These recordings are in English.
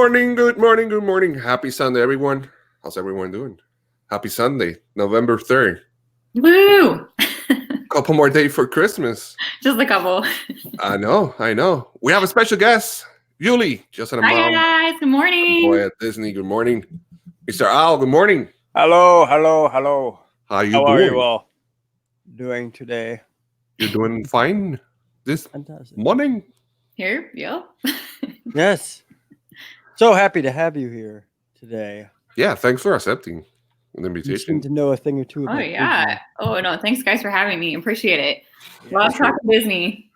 good morning, good morning. Happy Sunday, everyone. How's everyone doing? Happy Sunday, November 3rd. Woo! Couple more days for Christmas. Just a couple. I know. We have a special guest, Julie, just and a Hi mom. guys, good morning. Boy at Disney, good morning. Mr. Al, good morning. Hello. How you How doing? are you all doing today? You're doing fine this Fantastic. morning? Here, yeah. Yes. So happy to have you here today. Yeah, thanks for accepting the You seem invitation. to know a thing or two Oh about yeah. Disney. Oh no, thanks guys for having me. Appreciate it. Yeah, Love for sure. talking Disney.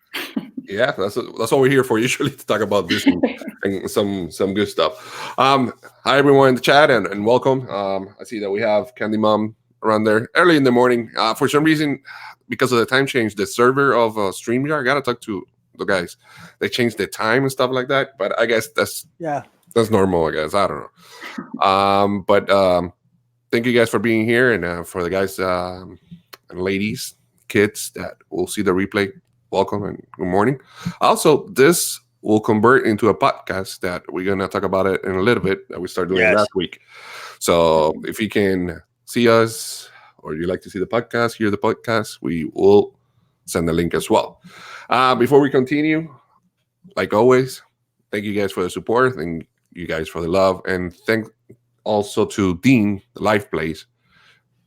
Yeah, that's what we're here for, usually, to talk about Disney and some good stuff. Hi everyone in the chat and welcome. I see that we have Candy Mom around there early in the morning. For some reason, because of the time change, the server of StreamYard, I gotta talk to the guys. They changed the time and stuff like that, but I guess that's normal. I guess I don't know. But thank you guys for being here, and for the guys and ladies, kids that will see the replay. Welcome and good morning. Also, this will convert into a podcast that we're going to talk about it in a little bit that we started doing last week. So if you can see us or you like to see the podcast, hear the podcast, we will send the link as well. Before we continue, like always, thank you guys for the support. Thank you guys for the love. And thank also to Dean, the Life Place,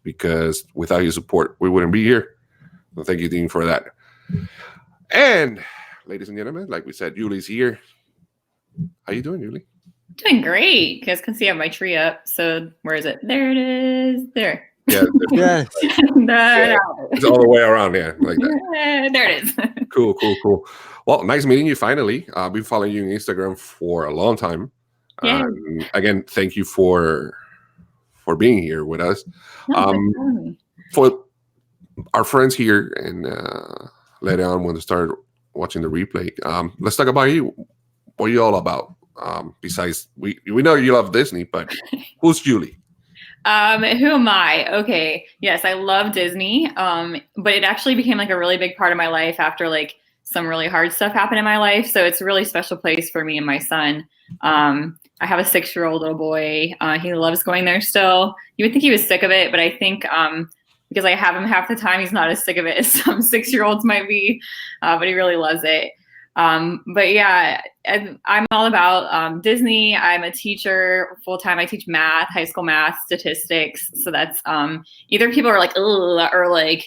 because without your support, we wouldn't be here. So thank you, Dean, for that. And ladies and gentlemen, like we said, Julie's here. How you doing, Julie? Doing great. You guys can see I have my tree up. So where is it? There it is. There. Yeah, Yes. it's all the way around, yeah, like that. There it is. Cool. Well, nice meeting you finally. I've been following you on Instagram for a long time. Yeah. Again, thank you for being here with us. For our friends here and later on when they start watching the replay, let's talk about you. What are you all about? Besides, we know you love Disney, but who's Julie? Who am I? Okay. Yes, I love Disney. But it actually became like a really big part of my life after like some really hard stuff happened in my life. So it's a really special place for me and my son. I have a 6-year-old little boy. He loves going there still. You would think he was sick of it, but I think because I have him half the time, he's not as sick of it as some 6-year-olds might be, but he really loves it. But yeah, I'm all about Disney. I'm a teacher full-time. I teach math, high school math, statistics. So that's either people are like, ugh, or like,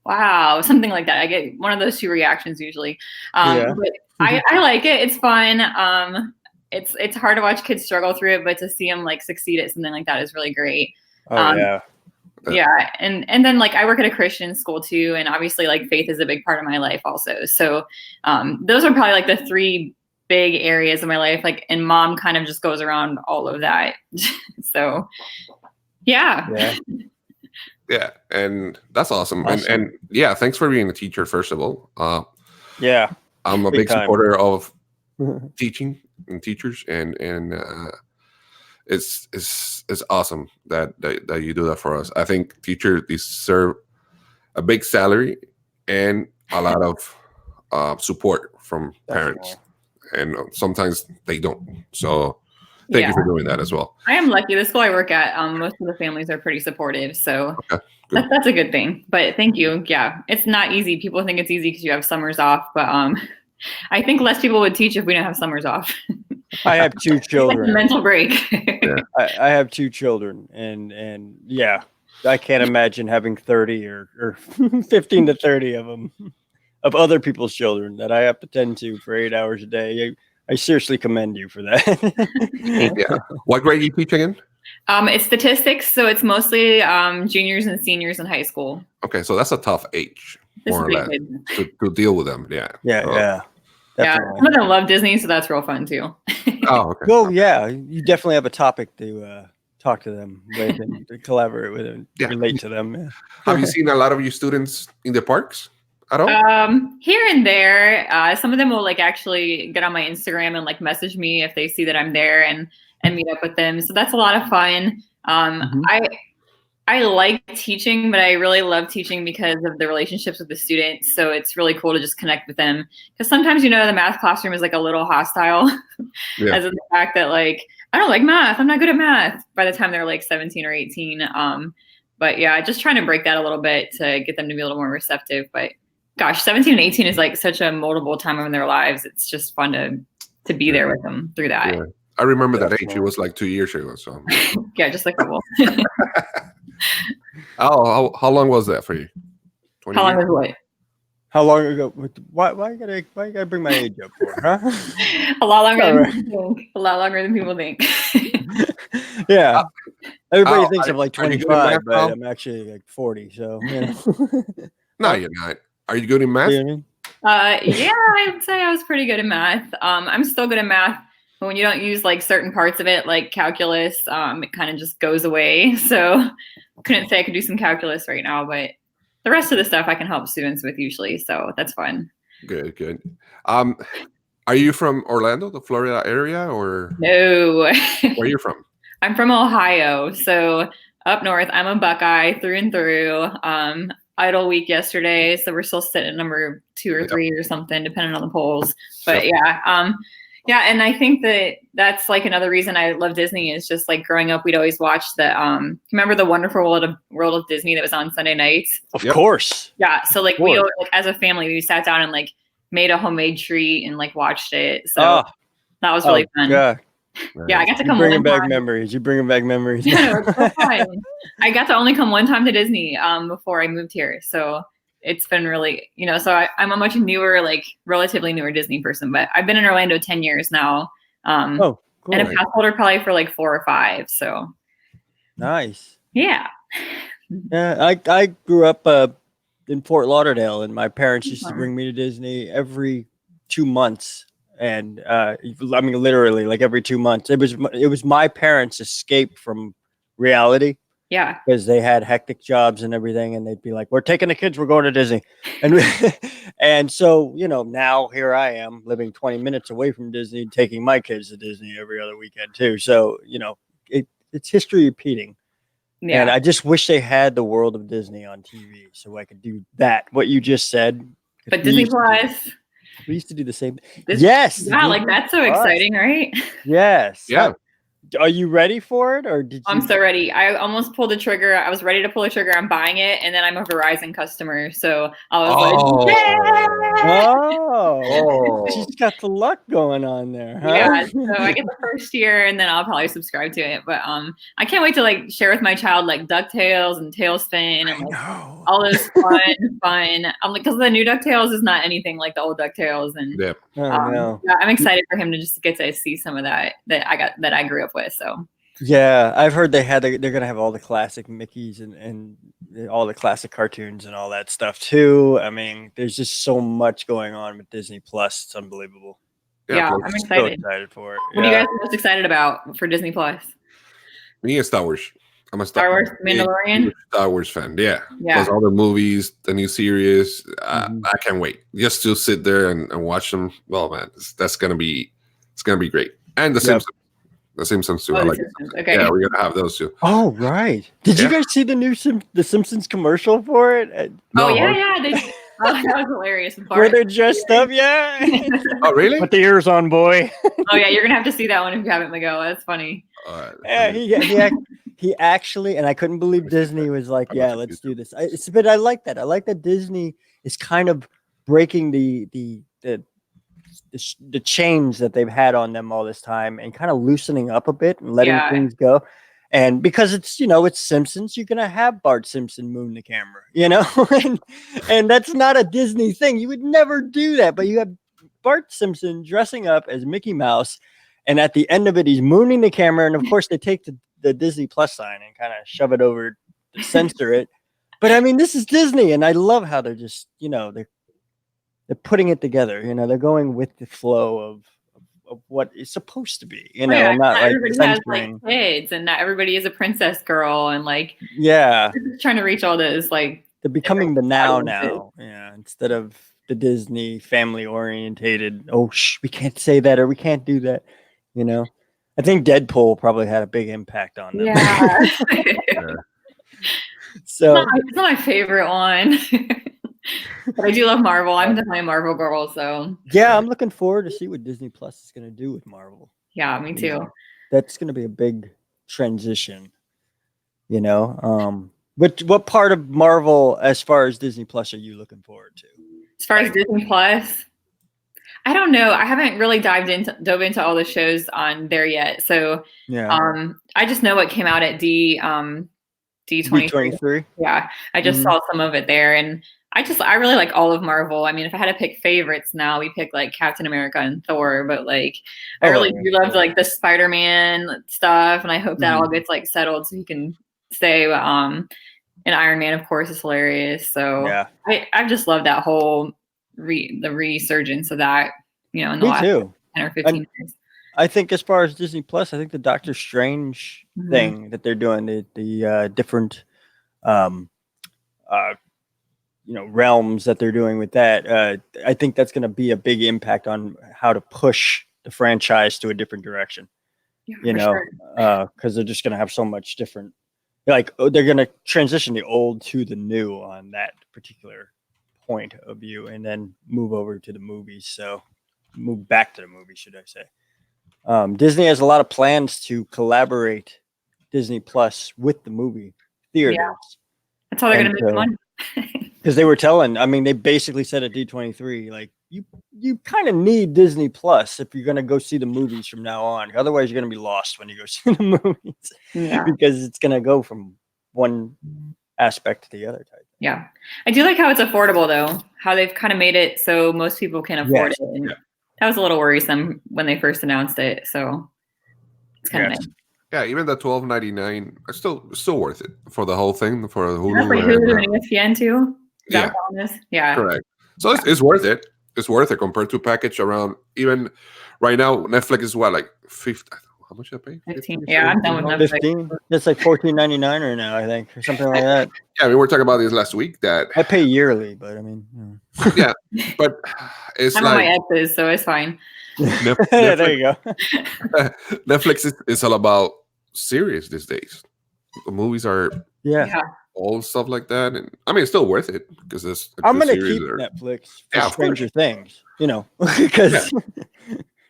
wow, something like that. I get one of those two reactions usually. But I like it. It's fun. It's hard to watch kids struggle through it, but to see them like succeed at something like that is really great. Yeah. And then like I work at a Christian school too. And obviously like faith is a big part of my life also. So those are probably like the 3 big areas of my life. Like, and mom kind of just goes around all of that. So yeah. Yeah. And that's awesome. And yeah, thanks for being a teacher, first of all. I'm a big supporter of teaching and teachers and it's awesome that you do that for us. I think teachers deserve a big salary and a lot of support from parents, and sometimes they don't. So thank you for doing that as well. I am lucky. The school I work at, most of the families are pretty supportive, so that's a good thing. But thank you. Yeah, it's not easy. People think it's easy because you have summers off, but I think less people would teach if we didn't have summers off. I have 2 children. Like a mental break. I have 2 children, and yeah, I can't imagine having 30 or 15 to 30 of them, of other people's children that I have to tend to for 8 hours a day. I seriously commend you for that. Yeah. What grade are you teaching in? It's statistics, so it's mostly juniors and seniors in high school. Okay, so that's a tough age, more or less, to deal with them. Yeah. Yeah, some of them love Disney, so that's real fun too. Oh, okay. Well, yeah, you definitely have a topic to talk to them with and to collaborate with and relate to them. Yeah. Have you seen a lot of your students in the parks at all? Here and there. Some of them will like actually get on my Instagram and like message me if they see that I'm there and meet up with them. So that's a lot of fun. I like teaching, but I really love teaching because of the relationships with the students. So it's really cool to just connect with them. Because sometimes, the math classroom is like a little hostile, Yeah. as in the fact that like, I don't like math. I'm not good at math by the time they're like 17 or 18. But yeah, just trying to break that a little bit to get them to be a little more receptive. But gosh, 17 and 18 is like such a moldable time in their lives. It's just fun to be there with them through that. Yeah. I remember that age. It was like 2 years ago. So Yeah, just a couple. how long was that for you? 20 How long years? was what? How long ago? Why you gotta bring my age up for? Huh? A lot longer All than right. people think. A lot longer than people think. Yeah. Everybody Oh, thinks I'm like are you good at 25, math, but Al? I'm actually like 40. So yeah. No, you're not. Are you good in math? You know what I mean? Yeah, I would say I was pretty good at math. I'm still good at math, but when you don't use like certain parts of it, like calculus, it kind of just goes away. So couldn't say I could do some calculus right now, but the rest of the stuff I can help students with usually. So that's fun. Good, good. Are you from Orlando, the Florida area, or No, where are you from? I'm from Ohio. So up north, I'm a Buckeye through and through. Idle week yesterday, so we're still sitting at number 2 or 3 or something, depending on the polls. But yeah, and I think that's like another reason I love Disney is just like growing up, we'd always watch remember the Wonderful World of Disney that was on Sunday nights? Of course. Yeah, so like we like, as a family, we sat down and like made a homemade treat and like watched it. So that was really fun. God. Yeah, I got to come bringing one back time. memories. You're bringing back memories. Yeah, it's so fun. I got to only come one time to Disney before I moved here. So it's been really, so I'm a much newer, like relatively newer Disney person, but I've been in Orlando 10 years now. Cool. And a pass holder probably for like 4 or 5. So nice. Yeah. Yeah, I grew up in Fort Lauderdale, and my parents used to bring me to Disney every 2 months. And I mean, literally, like every 2 months. It was my parents' escape from reality. Yeah, because they had hectic jobs and everything, and they'd be like, "We're taking the kids, we're going to Disney," and and so now here I am living 20 minutes away from Disney, taking my kids to Disney every other weekend too. So it's history repeating. Yeah. And I just wish they had the World of Disney on TV so I could do that. What you just said, but Disney Plus. We used to do the same. Yes. Yeah, like that's so exciting, right? Yes. Yeah. Are you ready for it, or did you? I'm so ready. I almost pulled the trigger. I was ready to pull the trigger. I'm buying it, and then I'm a Verizon customer, so I was like, "Oh, she's got the luck going on there." Huh? Yeah, so I get the first year, and then I'll probably subscribe to it. But I can't wait to like share with my child like DuckTales and Tailspin and like all those fun. Because the new DuckTales is not anything like the old DuckTales, and yeah, I'm excited for him to just get to see some of that I grew up with. So yeah, I've heard they're gonna have all the classic Mickeys and all the classic cartoons and all that stuff too. I mean, there's just so much going on with Disney Plus. It's unbelievable. Yeah, I'm excited. So excited for it. What are you guys most excited about for Disney Plus? Me and Star Wars. I'm a Star Wars Mandalorian. Star Wars fan. Yeah. Plus all the movies, the new series. I can't wait just to sit there and watch them. Well, man, it's gonna be great. And the Simpsons. The Simpsons too. I like it. Okay. Yeah, we're gonna have those too. Oh, right. Did you guys see the new the Simpsons commercial for it? No, yeah. That was hilarious. Where they're dressed up, yeah. Oh, really? Put the ears on, boy. Oh yeah, you're gonna have to see that one if you haven't, Lego. That's funny. Yeah, he actually, and I couldn't believe Disney was like, "Yeah, let's do this." But I like that. I like that Disney is kind of breaking the chains that they've had on them all this time and kind of loosening up a bit and letting things go. And because it's Simpsons, you're gonna have Bart Simpson moon the camera, and that's not a Disney thing. You would never do that, but you have Bart Simpson dressing up as Mickey Mouse, and at the end of it, he's mooning the camera. And of course, they take the Disney Plus sign and kind of shove it over to censor it. But I mean, this is Disney, and I love how they're just they're putting it together. They're going with the flow of what is supposed to be. Not like everybody has like kids, and not everybody is a princess girl, and like trying to reach all those like they're becoming the now. Yeah, instead of the Disney family orientated. Oh, we can't say that or we can't do that. I think Deadpool probably had a big impact on them. Yeah. So It's not my favorite one. But I do love Marvel. I'm definitely a Marvel girl, so yeah, I'm looking forward to see what Disney Plus is going to do with Marvel. yeah, me too. That's going to be a big transition, you know. What part of Marvel, as far as Disney Plus, are you looking forward to? As far as Disney Plus, I don't know. I haven't really dove into all the shows on there yet. So I just know what came out at D23. D23. Yeah, I just saw some of it there, and I really like all of Marvel. I mean, if I had to pick favorites now, we pick like Captain America and Thor, but like I really do love like the Spider-Man stuff, and I hope that all gets like settled so he can stay. And Iron Man, of course, is hilarious. So I just love that whole the resurgence of that. You know, in the last 10 or 15 years. I think as far as Disney Plus, I think the Doctor Strange thing that they're doing, the different realms that they're doing with that, I think that's going to be a big impact on how to push the franchise to a different direction. Because they're just going to have so much different, like they're going to transition the old to the new on that particular point of view, and then move over to the movies. So move back to the movies, should I say. Disney has a lot of plans to collaborate Disney Plus with the movie theaters. Yeah. That's how they're going to make money. Because they were telling, I mean, they basically said at D23, like, you kind of need Disney Plus if you're going to go see the movies from now on. Otherwise, you're going to be lost when you go see the movies. Yeah. Because it's going to go from one aspect to the other type. Yeah. I do like how it's affordable, though. How they've kind of made it so most people can afford it. And that was a little worrisome when they first announced it. So it's kind of nice. Yeah, even the $12.99, it's still worth it for the whole thing, for Hulu. That's like Hulu and ESPN too. Yeah, correct. So it's worth it. It's worth it compared to a package around. Even right now, Netflix is what, like 50. How much I pay? 15. Yeah, I'm done with Netflix. 15. It's like $14.99 right now, I think, or something like that. Yeah, I mean, we were talking about this last week. That I pay yearly, but I mean, yeah, but it's I'm like on my exes, so it's fine. Netflix, there you go. Netflix is all about series these days. The movies are all stuff like that, and I mean, it's still worth it because there's. I'm gonna keep Netflix for Stranger Things, because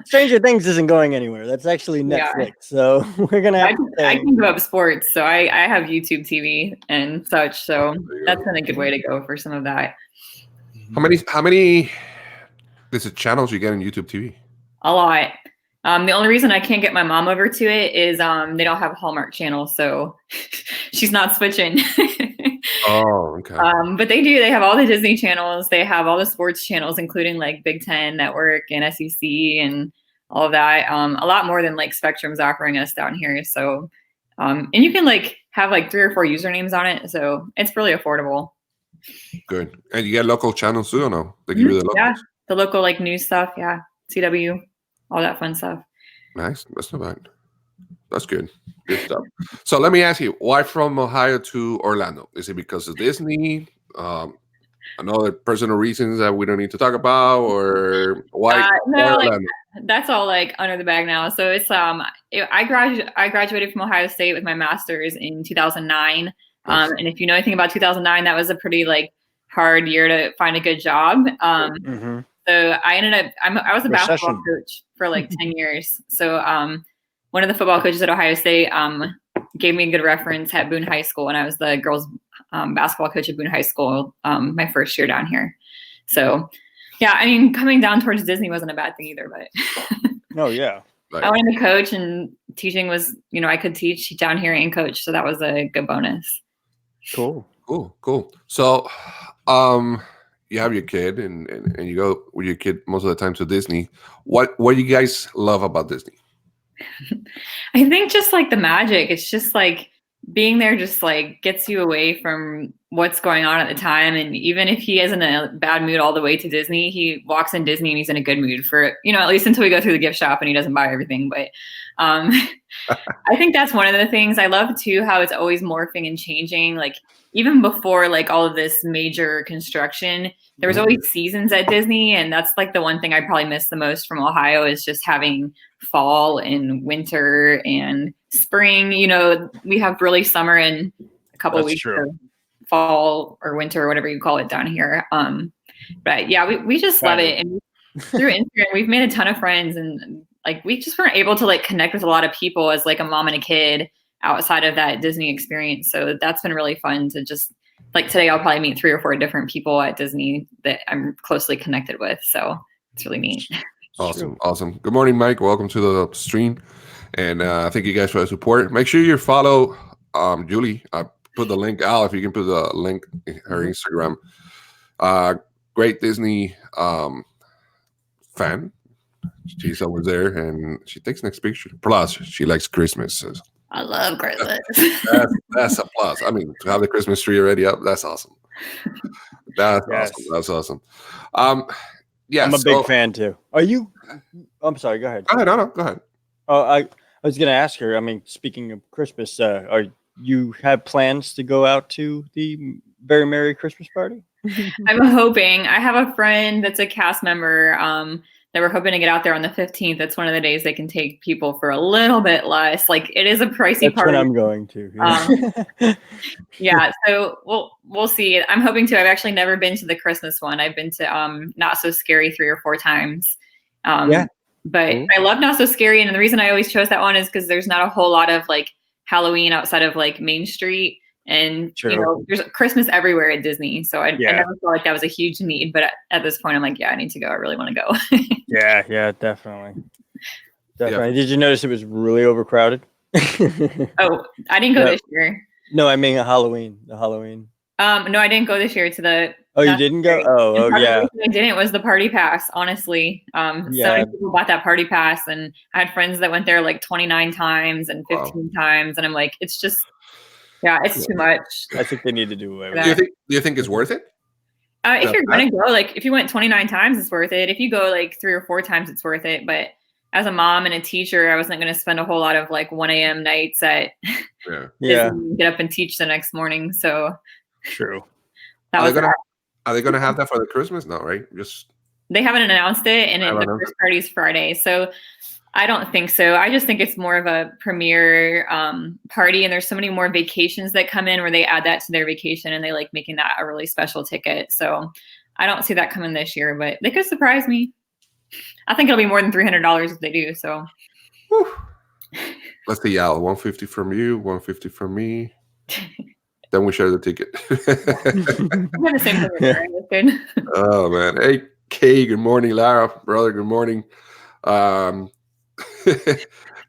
Stranger Things isn't going anywhere. That's actually Netflix, so we're gonna have. I can give up sports, so I have YouTube TV and such. So that's been a good way to go for some of that. How many? This is channels you get on YouTube TV. A lot. The only reason I can't get my mom over to it is they don't have a Hallmark channel, so she's not switching. Oh, okay. But they do. They have all the Disney channels. They have all the sports channels, including like Big Ten Network and SEC and all of that. A lot more than like Spectrum's offering us down here. So, and you can like have like 3 or 4 usernames on it, so it's really affordable. Good. And you get local channels too, or no? They give you the locals? Yeah, the local like news stuff. Yeah, CW. All that fun stuff. Nice. That's not bad. That's good. Good stuff. So let me ask you, why from Ohio to Orlando? Is it because of Disney? Another personal reasons that we don't need to talk about, or why? No, like, that's all like under the bag now. So it's I graduated from Ohio State with my master's in 2009. And if you know anything about 2009, that was a pretty like hard year to find a good job. So I ended up, I was a basketball coach for like 10 years. So one of the football coaches at Ohio State gave me a good reference at Boone High School, and I was the girls basketball coach at Boone High School my first year down here. So yeah, I mean, coming down towards Disney wasn't a bad thing either, but oh yeah. I wanted to coach, and teaching was, I could teach down here and coach. So that was a good bonus. Cool. So, you have your kid and you go with your kid most of the time to Disney. What do you guys love about Disney? I think just like the magic. It's just like being there just like gets you away from what's going on at the time. And even if he is in a bad mood all the way to Disney, he walks in Disney and he's in a good mood for, at least until we go through the gift shop and he doesn't buy everything. But I think that's one of the things I love too, how it's always morphing and changing. Like even before like all of this major construction, there was always seasons at Disney. And that's like the one thing I probably miss the most from Ohio is just having fall and winter and spring. We have really summer and couple That's weeks true. of fall or winter or whatever you call it down here. But yeah, we just love it. And through Instagram, we've made a ton of friends, and like we just weren't able to like connect with a lot of people as like a mom and a kid outside of that Disney experience. So that's been really fun to just like today I'll probably meet 3 or 4 different people at Disney that I'm closely connected with. So it's really neat. Awesome. Good morning, Mike. Welcome to the stream. And thank you guys for the support. Make sure you follow Julie. I put the link out if you can put the link in her Instagram. Great Disney fan. She's always there and she takes next picture. Plus, she likes Christmas. So I love Christmas. that's a plus. I mean, to have the Christmas tree already up, that's awesome. That's awesome. Yeah, I'm a big fan too. Are you? I'm sorry. Go ahead. Go ahead. Oh, I was going to ask her. I mean, speaking of Christmas, are you have plans to go out to the Very Merry Christmas Party? I'm hoping. I have a friend that's a cast member that we're hoping to get out there on the 15th. That's one of the days they can take people for a little bit less. Like it is a pricey party. That's when I'm going to. Yeah, so we'll see. I'm hoping to. I've actually never been to the Christmas one. I've been to Not So Scary 3 or 4 times. But I love Not So Scary, and the reason I always chose that one is because there's not a whole lot of like Halloween outside of like Main Street, and you know there's Christmas everywhere at Disney. So I never felt like that was a huge need, but at this point I'm like, yeah, I need to go. I really want to go. yeah, definitely. Did you notice it was really overcrowded? Oh, I didn't go this year. No, I mean Halloween. The Halloween. No, I didn't go this year to the. Oh, you didn't go? Oh, yeah. I didn't. Was the party pass, honestly. So many people bought that party pass, and I had friends that went there like 29 times and 15 times, and I'm like, it's just, it's too much. I think they need to do away with it. Do you think it's worth it? If you're gonna go, like, if you went 29 times, it's worth it. If you go like 3 or 4 times, it's worth it. But as a mom and a teacher, I wasn't going to spend a whole lot of like 1 a.m. nights at get up and teach the next morning. So true. Are they gonna have that for the Christmas? No, right? They haven't announced it, and the first party's Friday, so I don't think so. I just think it's more of a premiere party, and there's so many more vacations that come in where they add that to their vacation, and they like making that a really special ticket. So I don't see that coming this year, but they could surprise me. I think it'll be more than $300 if they do. So let's see, 150 from you, 150 from me. Then we share the ticket. We have the same thing. Oh man. Hey Kay, good morning. Lara, brother, good morning.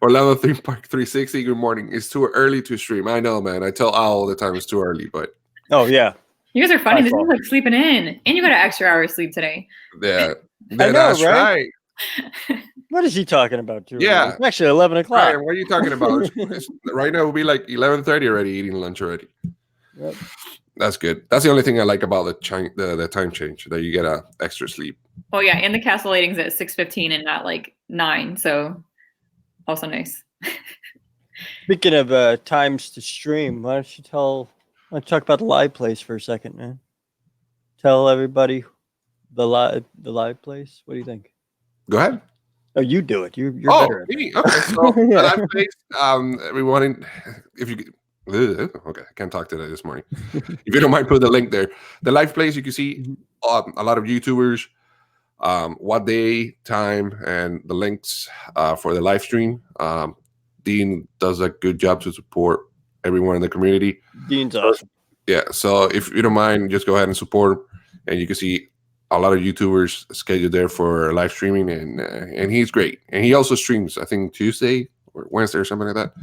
Orlando Theme Park 360, good morning. It's too early to stream. I know, man. I tell Al all the time it's too early, but you guys are funny. This is like sleeping in, and you got an extra hour of sleep today. Yeah, that's right. What is he talking about? Yeah, it's actually 11 o'clock. Right, what are you talking about? Right now, it'll be like 11:30 already, eating lunch already. Yep. That's good. That's the only thing I like about the time change, that you get a extra sleep. Oh yeah, and the castle lighting's at 6:15 and not like 9, so also nice. Speaking of times to stream, why don't you talk about the live place for a second, man? Tell everybody the live place. What do you think? Go ahead. Oh, you do it. You're better at me. Okay, so the live place, everyone, if you. Okay, I can't talk today this morning. If you don't mind, put the link there. The live place, you can see a lot of YouTubers, what day, time, and the links for the live stream. Dean does a good job to support everyone in the community. Dean's awesome. Yeah, so if you don't mind, just go ahead and support him, and you can see a lot of YouTubers scheduled there for live streaming, and he's great. And he also streams, I think, Tuesday or Wednesday or something like that.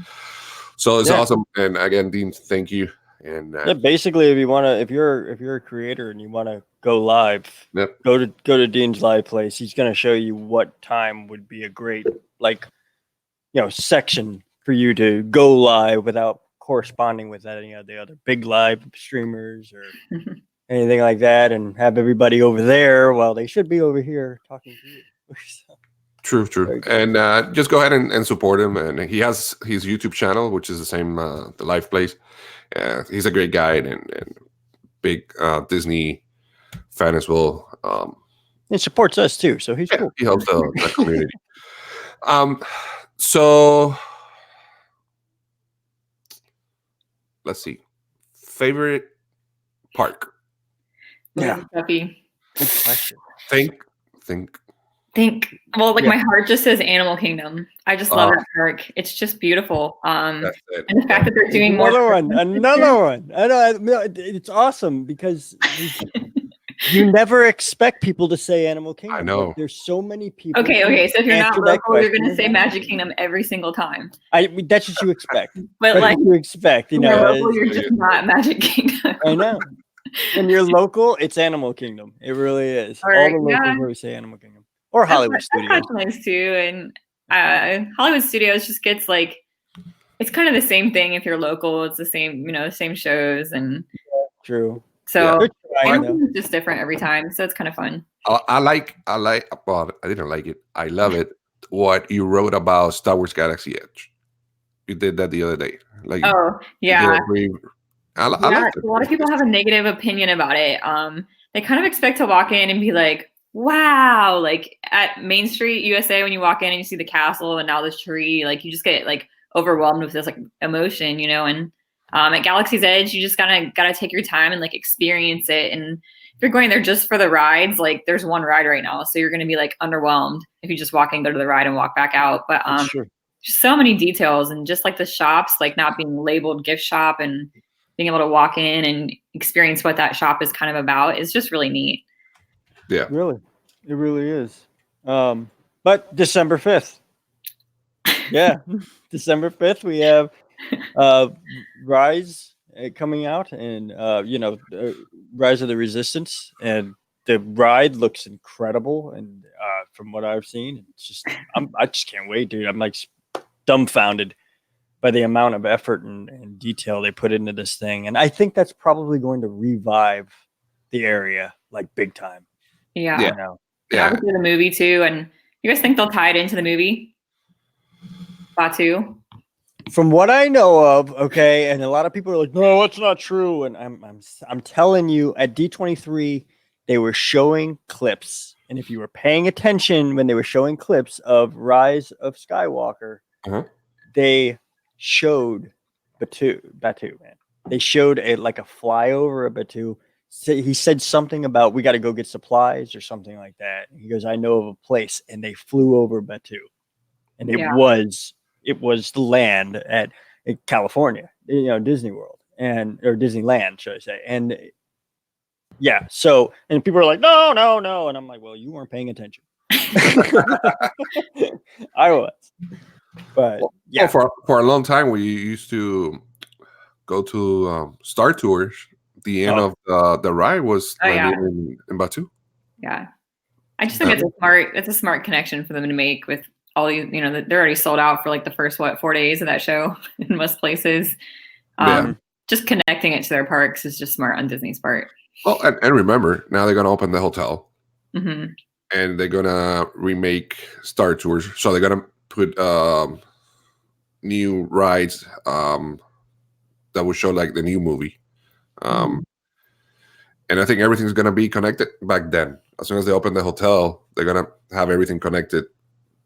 So it's awesome, and again, Dean, thank you. And basically, if you're a creator and you want to go live, go to Dean's live place. He's going to show you what time would be a great section for you to go live without corresponding with any of the other big live streamers or anything like that, and have everybody over there while they should be over here talking to you. So. True. And just go ahead and support him. And he has his YouTube channel, which is the same, the live place. He's a great guy and big Disney fan as well. It supports us too, so he's cool. He helps the community. So let's see. favorite park? Yeah. Puppy. Good question. Think. Well, like Yeah. my heart just says Animal Kingdom. I just love that park. It's just beautiful. That's it. And the fact that they're doing Another more. one. I know. It's awesome because you never expect people to say Animal Kingdom. I know. But there's so many people. Okay. So if you're not answer that local, you're going to question say as Magic Animal Kingdom every single time. That's what you expect. But That's like, what you expect. when you're local, you're just not Magic Kingdom. I know. When you're local, it's Animal Kingdom. It really is. Or, All the locals always say Animal Kingdom. Or Hollywood Studios. That's nice too. And Hollywood Studios just gets like, it's kind of the same thing if you're local. It's the same, same shows. And true. So it's just different every time. So it's kind of fun. I like, well, I didn't like it. I love it. What you wrote about Star Wars Galaxy Edge. You did that the other day. Like, oh, yeah. I liked it. A lot of people have a negative opinion about it. They kind of expect to walk in and be like, wow, like at Main Street USA, when you walk in and you see the castle and now this tree, like you just get like overwhelmed with this like emotion, and at Galaxy's Edge, you just gotta take your time and like experience it. And if you're going there just for the rides, like there's one ride right now, so you're gonna be like underwhelmed if you just walk in, go to the ride and walk back out. But just so many details, and just like the shops, like not being labeled gift shop and being able to walk in and experience what that shop is kind of about is just really neat. Yeah, really, it really is. But December 5th, yeah, December 5th, we have Rise coming out, and Rise of the Resistance, and the ride looks incredible. And from what I've seen, it's just I just can't wait, dude. I'm like dumbfounded by the amount of effort and detail they put into this thing, and I think that's probably going to revive the area like big time. Yeah. Obviously the movie too, and you guys think they'll tie it into the movie? Batu. From what I know of, okay, and a lot of people are like, "No, it's not true." And I'm telling you, at D23, they were showing clips, and if you were paying attention when they were showing clips of Rise of Skywalker, they showed Batu, man. They showed a flyover of Batu. He said something about we got to go get supplies or something like that. He goes, I know of a place, and they flew over Batu, and it was the land at California, Disney World or Disneyland, should I say? And yeah, so and people are like, no, and I'm like, well, you weren't paying attention. I was, but yeah, for a long time we used to go to Star Tours. The end of the ride was in Batu. Yeah, I just think it's a smart connection for them to make with all these. They're already sold out for like the first 4 days of that show in most places. Just connecting it to their parks is just smart on Disney's part. Well, and remember, now they're gonna open the hotel, and they're gonna remake Star Tours. So they're gonna put new rides that will show like the new movie. And I think everything's going to be connected back then. As soon as they open the hotel, they're going to have everything connected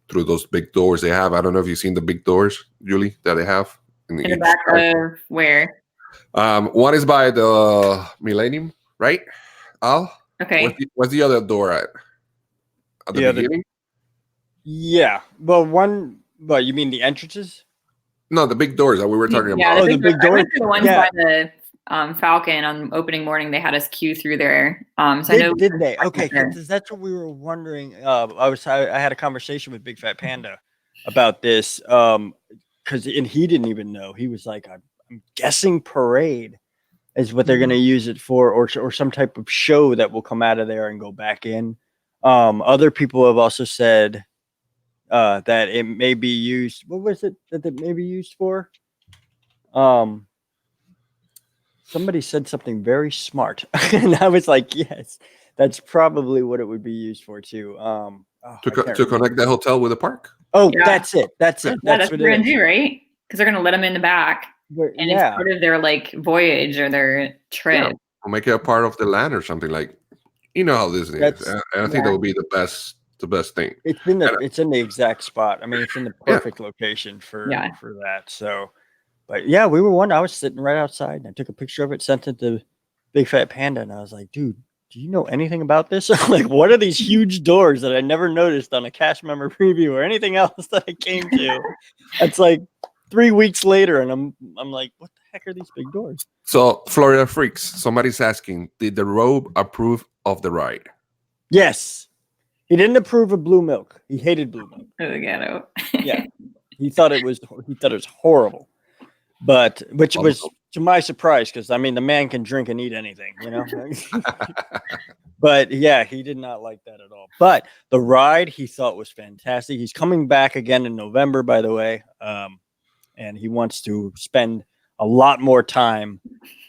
through those big doors they have. I don't know if you've seen the big doors, Julie, that they have. In the back of where? One is by the Millennium, right? Al? Okay. What's the other door at the beginning? Yeah. Well, you mean the entrances? No, the big doors that we were talking about. Yeah, the big doors. The ones by the Falcon on opening morning, they had us queue through there. So I know. Did they? Okay, that's what we were wondering. I had a conversation with Big Fat Panda about this because he didn't even know. He was like, "I'm guessing parade is what they're going to use it for, or some type of show that will come out of there and go back in." Other people have also said that it may be used. What was it that it may be used for? Somebody said something very smart, and I was like, "Yes, that's probably what it would be used for too." To connect the hotel with the park. Oh, yeah. That's it. That's it. That's what they're gonna do, right? Because they're gonna let them in the back, and it's part of their like voyage or their trip. Or make it a part of the land or something like. You know how Disney is, and I think that would be the best thing. It's in the exact spot. I mean, it's in the perfect location for that. So. But yeah, we were one. I was sitting right outside, and I took a picture of it, sent it to Big Fat Panda, and I was like, "Dude, do you know anything about this? Like, what are these huge doors that I never noticed on a cast member preview or anything else that I came to?" It's like 3 weeks later, and I'm like, "What the heck are these big doors?" So, Florida Freaks, somebody's asking, did the Robe approve of the ride? Yes, he didn't approve of blue milk. He hated blue milk. For the ghetto. Yeah, he thought it was horrible. But which was to my surprise, because I mean the man can drink and eat anything, you know. But yeah, he did not like that at all. But the ride he thought was fantastic. He's coming back again in November, by the way, and he wants to spend a lot more time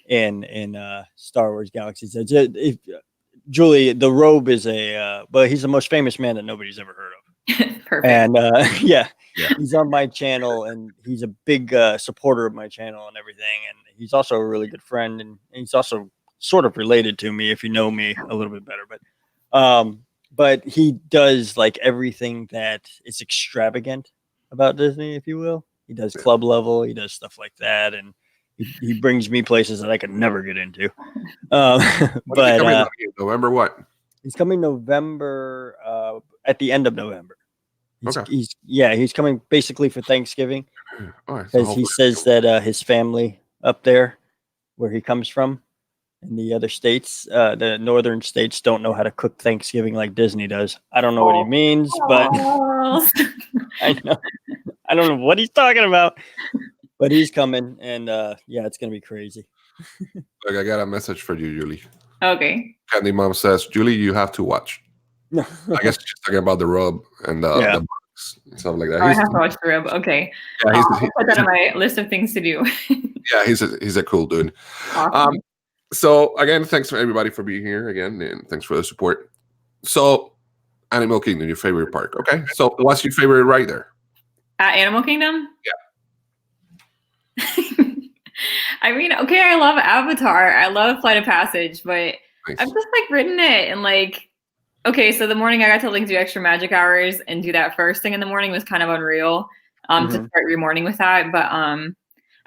in Star Wars Galaxies. Julie, the Robe is but he's the most famous man that nobody's ever heard of. Perfect. And yeah, he's on my channel, and he's a big supporter of my channel and everything. And he's also a really good friend, and he's also sort of related to me if you know me a little bit better. But he does like everything that is extravagant about Disney, if you will. He does club level, he does stuff like that, and he brings me places that I could never get into. But November what? He's coming November at the end of November. Okay. He's coming basically for Thanksgiving, because he says that that his family up there, where he comes from, in the other states, the northern states, don't know how to cook Thanksgiving like Disney does. I don't know what he means, but I don't know what he's talking about. But he's coming, and yeah, it's gonna be crazy. Look, I got a message for you, Julie. Okay. Candy Mom says, Julie, you have to watch. I guess she's talking about the Robe and the box and stuff like that. I have to watch the Robe. Okay. Yeah, I'll put that on my list of things to do. Yeah, he's a cool dude. Awesome. So again, thanks for everybody for being here again, and thanks for the support. So, Animal Kingdom, your favorite park. Okay. So, what's your favorite ride there? At Animal Kingdom? Yeah. I mean, okay, I love Avatar. I love Flight of Passage, but Nice. I've just like ridden it, and like, okay, so the morning I got to like do extra magic hours and do that first thing in the morning was kind of unreal. To start your morning with that. But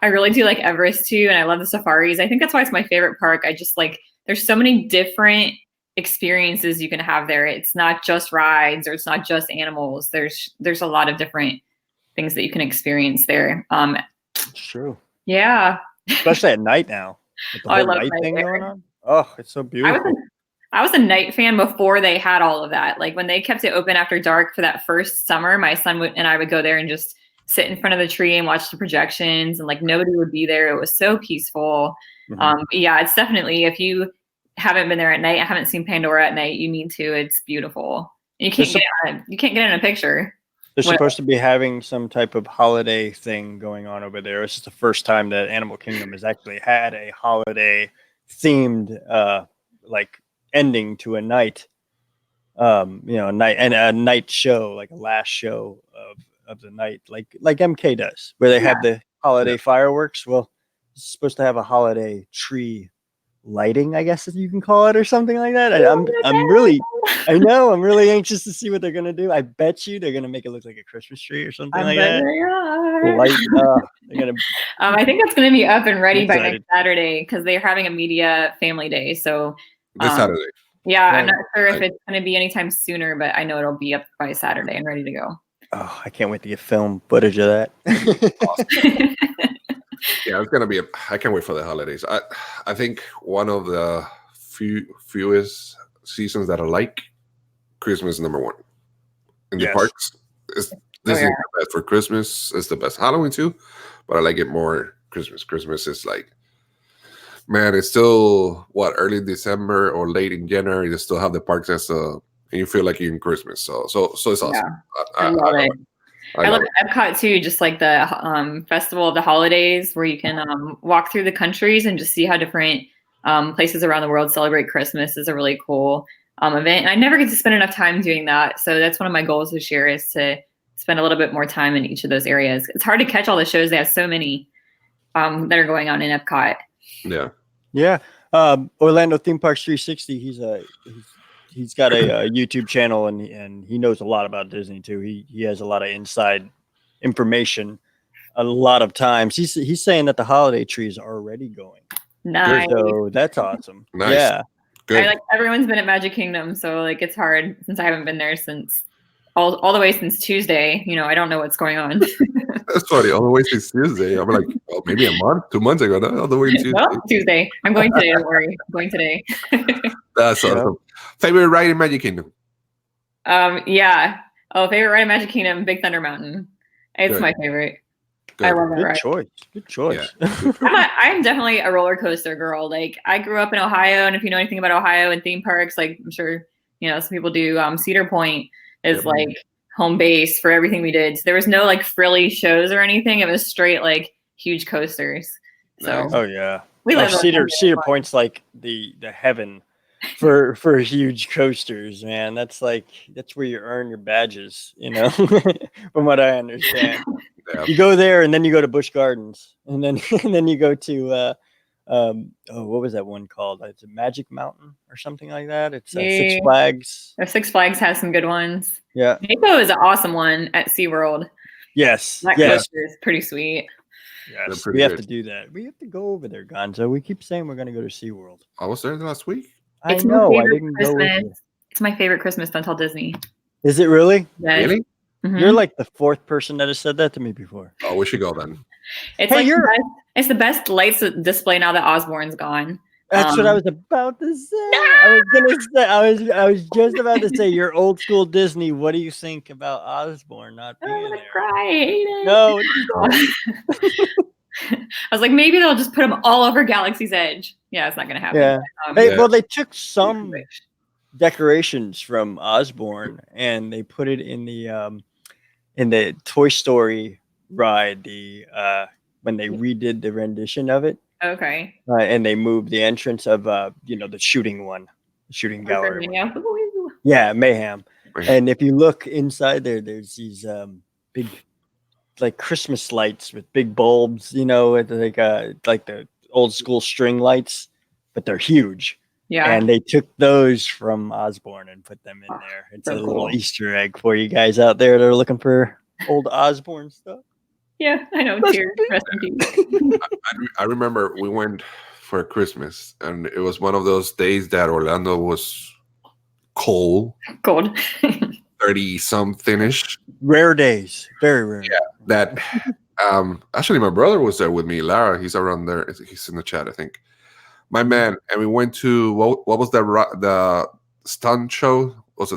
I really do like Everest too, and I love the safaris. I think that's why it's my favorite park. I just like, there's so many different experiences you can have there. It's not just rides, or it's not just animals. There's a lot of different things that you can experience there. It's true. Yeah. Especially at night now. With the I whole love night night thing there. going on. Oh, it's so beautiful. I was a night fan before they had all of that. Like when they kept it open after dark for that first summer, my son and I would go there and just sit in front of the tree and watch the projections, and like nobody would be there. It was so peaceful. Yeah, it's definitely, if you haven't been there at night, I haven't seen Pandora at night, you need to. It's beautiful. You can't get in a picture. They're supposed to be having some type of holiday thing going on over there. This is the first time that Animal Kingdom has actually had a holiday themed like ending to a night. A night show, like a last show of the night, like MK does, where they have the holiday fireworks. Well, it's supposed to have a holiday tree lighting, I guess you can call it, or something like that. I'm really anxious to see what they're gonna do. I bet you they're gonna make it look like a Christmas tree or something like that. They're gonna. I think it's gonna be up and ready by next Saturday, because they're having a media family day. So this Saturday. Yeah, I'm not sure if it's gonna be anytime sooner, but I know it'll be up by Saturday and ready to go. Oh, I can't wait to get film footage of that. Awesome. Yeah, it's gonna be. I can't wait for the holidays. I think one of the fewest seasons that I like, Christmas #1 in the parks. Disney's the best for Christmas. It's the best Halloween too, but I like it more Christmas. Christmas is like, man, it's still early December or late in January. They still have the parks and you feel like you're in Christmas. So it's awesome. Yeah. I love it. I love Epcot too, just like the Festival of the Holidays, where you can walk through the countries and just see how different places around the world celebrate Christmas. Is a really cool event. And I never get to spend enough time doing that. So that's one of my goals this year, is to spend a little bit more time in each of those areas. It's hard to catch all the shows. They have so many that are going on in Epcot. Yeah. Yeah. Orlando Theme Parks 360. He's got a YouTube channel, and he knows a lot about Disney too. He has a lot of inside information. a lot of times. He's saying that the holiday tree is already going. Nice. So that's awesome. Nice. Yeah. Good. Everyone's been at Magic Kingdom, so like it's hard since I haven't been there since all the way since Tuesday. I don't know what's going on. That's funny. All the way since Tuesday. I'm like, well, maybe a month, 2 months ago. No, all the way Tuesday. No, Tuesday. I'm going today. Don't worry. I'm going today. That's awesome. Favorite ride in Magic Kingdom? Yeah. Oh, favorite ride in Magic Kingdom, Big Thunder Mountain. It's my favorite. Good. I love that Good ride. choice. Good choice. Yeah. I'm definitely a roller coaster girl. Like I grew up in Ohio, and if you know anything about Ohio and theme parks, like I'm sure some people do. Cedar Point is like home base for everything we did. So there was no like frilly shows or anything. It was straight like huge coasters. So Nice. Oh yeah. we love Cedar Point's like the heaven for huge coasters, man. That's where you earn your badges, from what I understand. Yeah. You go there and then you go to Busch Gardens and then you go to what was that one called? It's a Magic Mountain or something like that. It's Six Flags. Six Flags has some good ones. Yeah. Mako is an awesome one at SeaWorld. Yes. That coaster is pretty sweet. Yes. We have to do that. We have to go over there, Gonzo. We keep saying we're going to go to SeaWorld. I was there last week. I know. I didn't go with you. It's my favorite Christmas Until Disney. Is it really? Yes. Really? Mm-hmm. You're like the fourth person that has said that to me before. Oh, we should go then. It's it's the best lights display now that Osborne's gone. That's what I was about to say. I was just about to say, you're old school Disney. What do you think about Osborne not being there? Cry. No. I was like, maybe they'll just put him all over Galaxy's Edge. Yeah, it's not going to happen. Yeah. Well, they took some Rich. decorations from Osborne and they put it in the Toy Story ride. When they redid the rendition of it. Okay. And they moved the entrance of the shooting gallery. Yeah. Mayhem. And if you look inside there's these big like Christmas lights with big bulbs, with like the old school string lights, but they're huge. Yeah. And they took those from Osborne and put them in there. It's a little Easter egg for you guys out there that are looking for old Osborne stuff. Yeah, I know. Cheers. Rest in peace. I remember we went for Christmas, and it was one of those days that Orlando was cold. 30-something-ish. Rare days. Very rare. Yeah. That actually my brother was there with me. Lara, he's around there. He's in the chat, I think. My man, and we went to what was the stunt show? What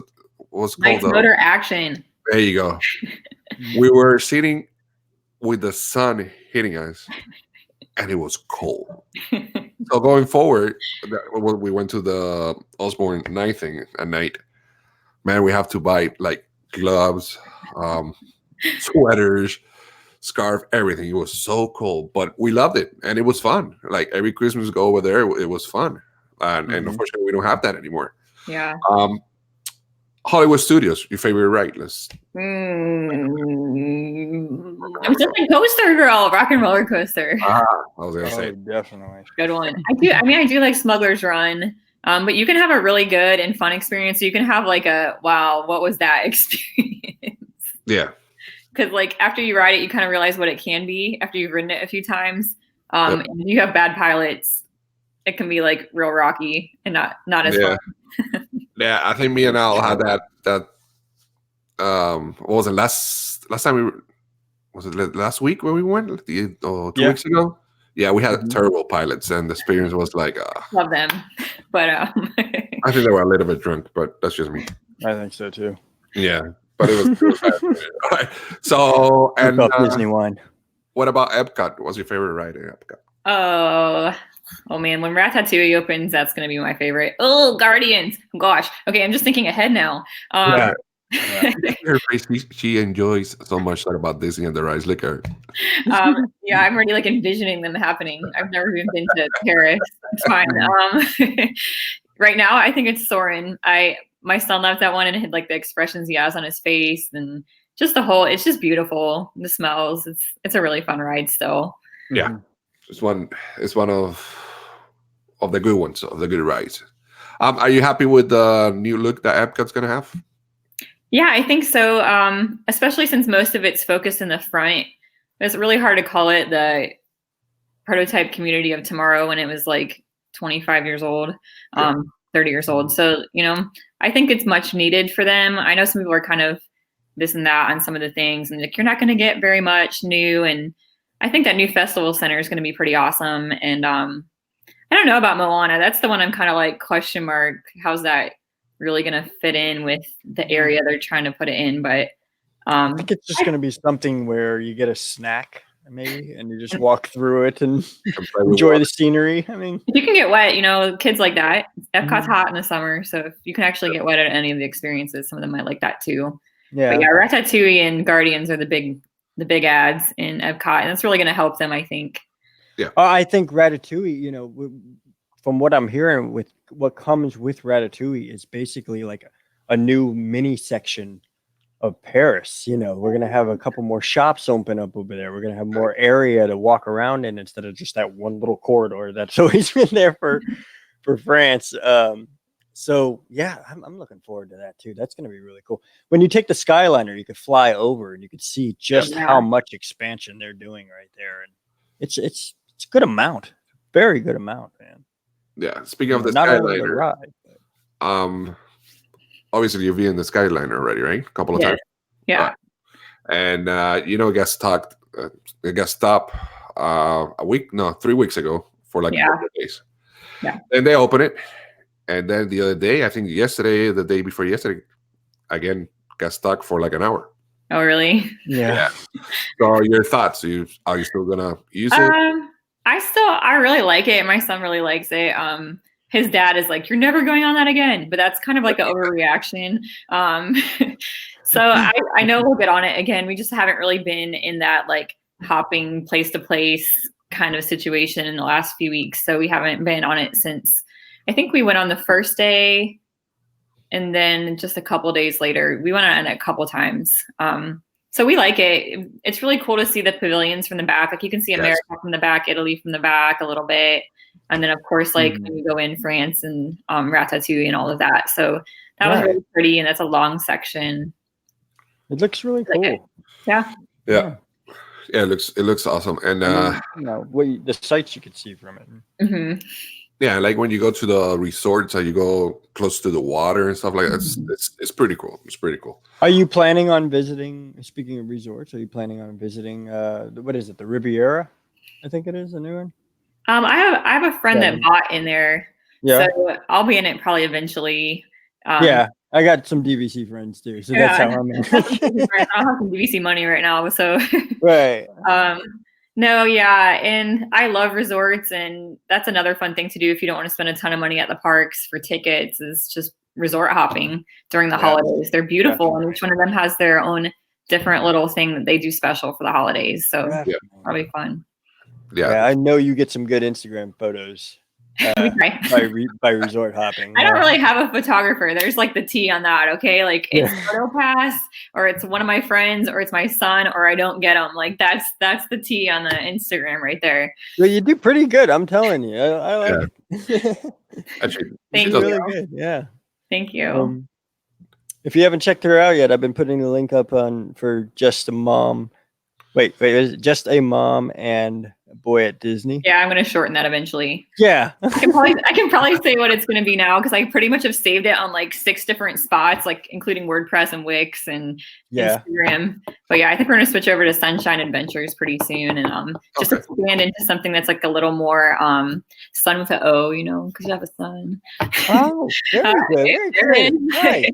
was it called? Motor Action. There you go. We were sitting with the sun hitting us, and it was cold. So going forward, we went to the Osborne night thing at night. Man, we have to buy like gloves, sweaters, scarf, everything. It was so cold, but we loved it, and it was fun. Like every Christmas go over there, it was fun, and unfortunately, we don't have that anymore. Yeah. Hollywood Studios, your favorite ride? I'm just a coaster girl, rock and roller coaster. I was gonna say definitely Good one. I do like Smuggler's Run. But you can have a really good and fun experience. So you can have like a wow, what was that experience? Yeah. Because like after you ride it, you kind of realize what it can be after you've ridden it a few times. And you have bad pilots, it can be like real rocky and not as fun. Yeah, I think me and Al had that. What was it last time was it last week when we went? 2 weeks ago. Yeah, we had terrible pilots, and the experience was like love them, but I think they were a little bit drunk, but that's just me. I think so too. Yeah, but it was bad. All right. So and Disney wine. What about Epcot? What's your favorite ride in Epcot? Oh man, when Ratatouille opens, that's gonna be my favorite. Oh, Guardians! Gosh, okay, I'm just thinking ahead now. Her face, she enjoys so much talk about Disney and the rides. Look at her. Yeah, I'm already like envisioning them happening. I've never even been to Paris. It's fine. Right now, I think it's Soarin'. My son loves that one, and it had like the expressions he has on his face, and just it's just beautiful. The smells. It's a really fun ride still. Yeah, it's one of the good ones, of the good rides. Are you happy with the new look that Epcot's gonna have? Yeah, I think so. Especially since most of it's focused in the front. it's really hard to call it the prototype community of tomorrow when it was like 25 years old, 30 years old. So, I think it's much needed for them. I know some people are kind of this and that on some of the things, and like, you're not going to get very much new. And I think that new festival center is going to be pretty awesome. And I don't know about Moana. That's the one I'm kind of like question mark. How's that really going to fit in with the area they're trying to put it in? But I think it's just going to be something where you get a snack maybe, and you just walk through it and enjoy the scenery. I mean, if you can get wet, kids like that. Epcot's hot in the summer, so if you can actually get wet at any of the experiences, some of them might like that too. Yeah, but yeah, Ratatouille and Guardians are the big ads in Epcot, and it's really going to help them, I think. Yeah, I think Ratatouille. From what I'm hearing, with what comes with Ratatouille is basically like a new mini section of Paris. We're going to have a couple more shops open up over there. We're going to have more area to walk around in instead of just that one little corridor that's always been there for France. So yeah, I'm looking forward to that too. That's going to be really cool. When you take the Skyliner, you could fly over and you could see just how much expansion they're doing right there. And it's a good amount, very good amount, man. Yeah. Speaking of the not Skyliner, only the ride, but... obviously you've been in the Skyliner already, right? A couple of times. Yeah. And it got stopped. It got stopped 3 weeks ago for like 4 days. Yeah. And they open it, and then the other day, I think yesterday, the day before yesterday, again got stuck for like an hour. Oh, really? Yeah. So your thoughts? Are you still gonna use it? I really like it. My son really likes it. His dad is like, "You're never going on that again," but that's kind of like an overreaction. So I know we'll get on it again. We just haven't really been in that like hopping place to place kind of situation in the last few weeks. So we haven't been on it since, I think we went on the first day, and then just a couple of days later, we went on it a couple times. So we like it. It's really cool to see the pavilions from the back. Like you can see America from the back, Italy from the back a little bit. And then of course, like when you go in France and Ratatouille and all of that. So that was really pretty. And that's a long section. It looks really cool. Yeah. Yeah. Yeah. It looks awesome. And, the sights you could see from it. Mm-hmm. Yeah. Like when you go to the resorts, you go close to the water and stuff like that. It's pretty cool. It's pretty cool. Are you planning on visiting, speaking of resorts, are you planning on visiting, what is it? The Riviera? I think it is the new one. I have a friend that bought in there. Yeah. So I'll be in it probably eventually. Yeah. I got some DVC friends too. So that's how I'm in. I don't have some DVC money right now. So right. No, yeah. And I love resorts, and that's another fun thing to do if you don't want to spend a ton of money at the parks for tickets, is just resort hopping during the holidays. They're beautiful, and each one of them has their own different little thing that they do special for the holidays. So that'll be fun. Yeah. I know you get some good Instagram photos by resort hopping. I don't really have a photographer. There's like the T on that. Okay. Like it's PhotoPass, or it's one of my friends, or it's my son, or I don't get them. Like that's the T on the Instagram right there. Well, you do pretty good. I'm telling you. I like it. Actually, thank you. Really good. Yeah. Thank you. If you haven't checked her out yet, I've been putting the link up for Just a Mom. Wait, is it Just a Mom and Boy at Disney? Yeah, I'm going to shorten that eventually. Yeah. I can probably say what it's going to be now, because I pretty much have saved it on like 6 different spots, like including WordPress and Wix and Instagram. But yeah, I think we're going to switch over to Sunshine Adventures pretty soon, and just expand into something that's like a little more sun with an O, because you have a son. Oh, very good. Nice.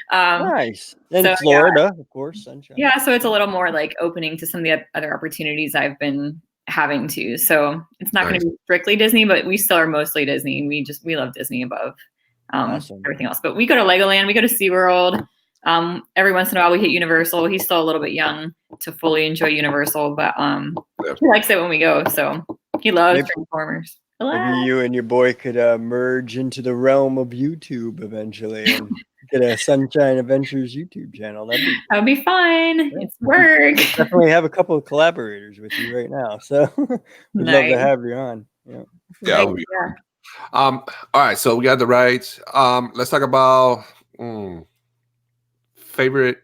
Nice. And so, Florida, of course, Sunshine. Yeah, so it's a little more like opening to some of the other opportunities I've been having to. So it's not going to be strictly Disney, but we still are mostly Disney. We love Disney above everything else. But we go to Legoland, we go to SeaWorld. Every once in a while we hit Universal. He's still a little bit young to fully enjoy Universal, but he likes it when we go. So he loves Transformers. Maybe you and your boy could merge into the realm of YouTube eventually and get a Sunshine Adventures YouTube channel. That'd be fun. It's work. Definitely have a couple of collaborators with you right now, so we'd love to have you on. Yeah. All right, so we got the rides. Let's talk about favorite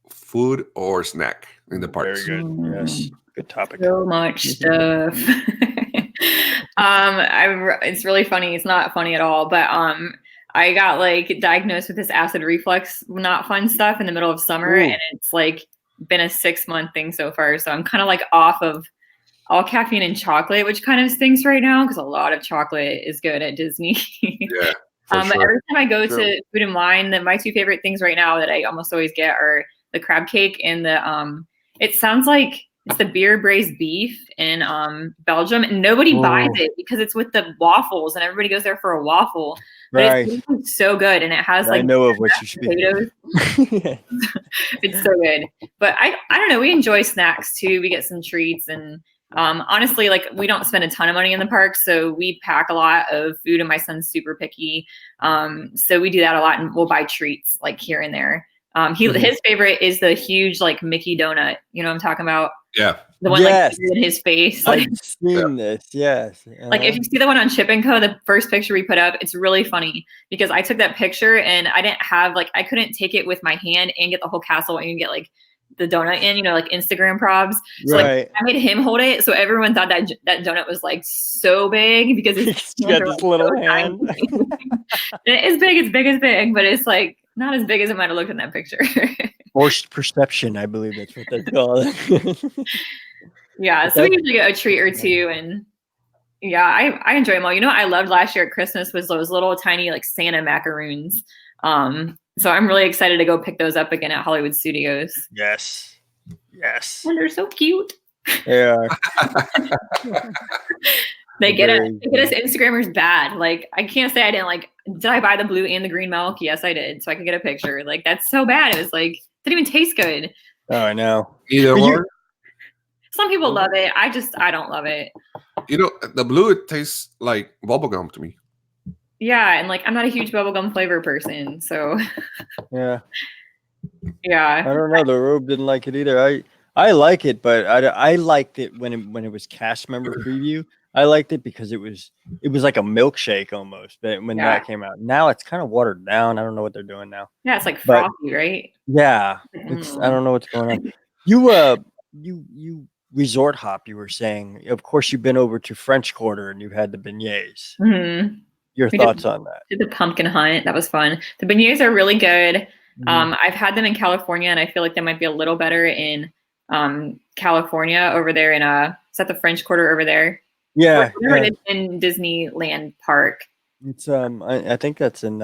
food or snack in the parks. Very good. Yes. Good topic. So much stuff. It's really funny. It's not funny at all, but I got like diagnosed with this acid reflux, not fun stuff in the middle of summer, and it's like been a 6-month thing so far. So I'm kind of like off of all caffeine and chocolate, which kind of stinks right now because a lot of chocolate is good at Disney. Yeah. But every time I go to Food and Wine, my 2 favorite things right now that I almost always get are the crab cake and the it sounds like it's the beer braised beef in Belgium, and nobody buys it because it's with the waffles, and everybody goes there for a waffle. But it's so good, and it has like I know of what you should potatoes. It's so good. But I don't know. We enjoy snacks too. We get some treats, and honestly, like we don't spend a ton of money in the park, so we pack a lot of food, and my son's super picky. So we do that a lot, and we'll buy treats like here and there. His favorite is the huge like Mickey donut. You know what I'm talking about? Yeah. The one like in his face. Like, I've seen this. Yes. Like if you see the one on Chip & Co, the first picture we put up, it's really funny because I took that picture and I didn't have like I couldn't take it with my hand and get the whole castle and get like the donut in, you know, like Instagram probs. So like I made him hold it, so everyone thought that that donut was like so big because it's got this little hand. It's big, but it's like not as big as it might have looked in that picture. Forced perception, I believe that's what they're called. Yeah, so we usually get a treat or two, and yeah, I enjoy them all. You know what I loved last year at Christmas was those little tiny like Santa macaroons. So I'm really excited to go pick those up again at Hollywood Studios. Yes. And they're so cute. They are. They get us Instagrammers bad. Like I can't say I didn't like. Did I buy the blue and the green milk? Yes, I did. So I could get a picture. Like that's so bad. It was like didn't even taste good. Oh, I know. Either one. Some people love it. I don't love it. You know, the blue it tastes like bubblegum to me. Yeah, and like I'm not a huge bubblegum flavor person, so yeah. I don't know. The Robe didn't like it either. I like it, but I liked it when it was cast member preview. I liked it because it was like a milkshake almost. But when that came out, now it's kind of watered down. I don't know what they're doing now. Yeah, it's like frothy, right? Yeah, I don't know what's going on. You resort hop. You were saying, of course, you've been over to French Quarter and you had the beignets. Mm-hmm. Your thoughts on that? Did the pumpkin hunt? That was fun. The beignets are really good. I've had them in California, and I feel like they might be a little better in California over there in is that the French Quarter over there? Yeah, It's in Disneyland Park. It's I think that's in